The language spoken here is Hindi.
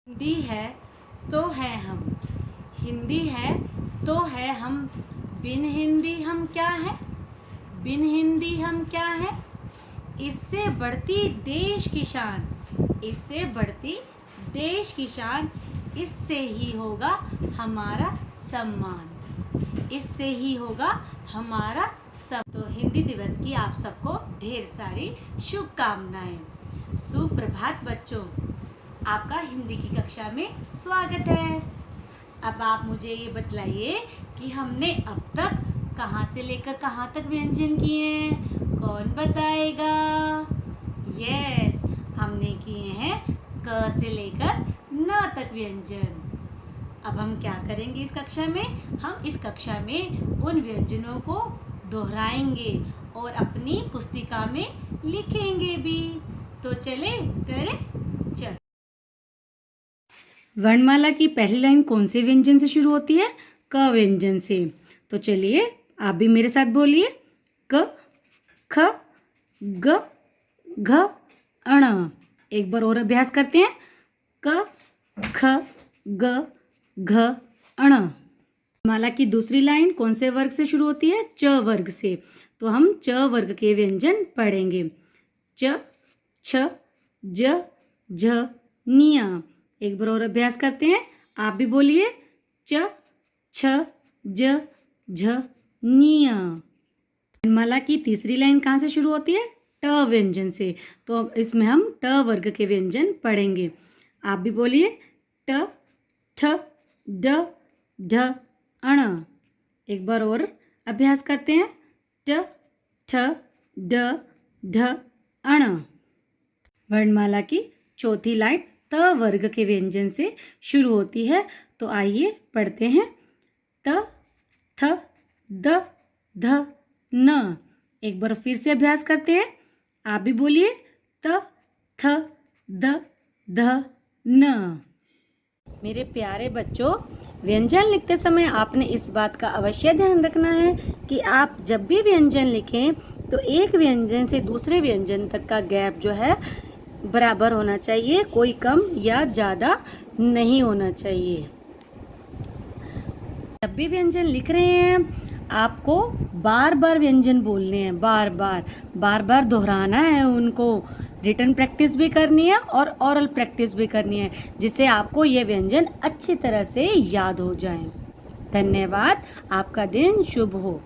हिंदी है तो है हम, हिंदी है तो है हम, बिन हिंदी हम क्या है, बिन हिंदी हम क्या है। इससे बढ़ती देश की शान, इससे बढ़ती देश की शान, इससे ही होगा हमारा सम्मान, इससे ही होगा हमारा सब। तो हिंदी दिवस की आप सबको ढेर सारी शुभकामनाएं। सुप्रभात बच्चों, आपका हिंदी की कक्षा में स्वागत है। अब आप मुझे ये बतलाइए कि हमने अब तक कहाँ से लेकर कहाँ तक व्यंजन किए हैं, कौन बताएगा? यस, हमने किए हैं क से लेकर न तक व्यंजन। अब हम क्या करेंगे इस कक्षा में? हम इस कक्षा में उन व्यंजनों को दोहराएंगे और अपनी पुस्तिका में लिखेंगे भी। तो चले करें, चल। वर्णमाला की पहली लाइन कौन से व्यंजन से शुरू होती है? क व्यंजन से। तो चलिए आप भी मेरे साथ बोलिए, क, ख, ग, घ, अण। एक बार और अभ्यास करते हैं, क, ख, ग, घ, अण। माला की दूसरी लाइन कौन से वर्ग से शुरू होती है? च वर्ग से। तो हम च वर्ग के व्यंजन पढ़ेंगे। च, छ, ज, झ, निय। एक बार और अभ्यास करते हैं, आप भी बोलिए, च, छ, ज, झ, निय। माला की तीसरी लाइन कहाँ से शुरू होती है? ट व्यंजन से। तो अब इसमें हम ट वर्ग के व्यंजन पढ़ेंगे। आप भी बोलिए, ट, ठ, ड, ढ, अण। एक बार और अभ्यास करते हैं, ट, ठ, ड, ढ, अण। वर्णमाला की चौथी लाइन त वर्ग के व्यंजन से शुरू होती है। तो आइए पढ़ते हैं, त, थ, द, ध, न। एक बार फिर से अभ्यास करते हैं, आप भी बोलिए, त, थ, द, ध, न। मेरे प्यारे बच्चों, व्यंजन लिखते समय आपने इस बात का अवश्य ध्यान रखना है कि आप जब भी व्यंजन लिखें तो एक व्यंजन से दूसरे व्यंजन तक का गैप जो है बराबर होना चाहिए, कोई कम या ज़्यादा नहीं होना चाहिए। जब भी व्यंजन लिख रहे हैं आपको बार बार व्यंजन बोलने हैं, बार बार दोहराना है उनको। रिटन प्रैक्टिस भी करनी है और ओरल प्रैक्टिस भी करनी है, जिससे आपको ये व्यंजन अच्छी तरह से याद हो जाएं। धन्यवाद, आपका दिन शुभ हो।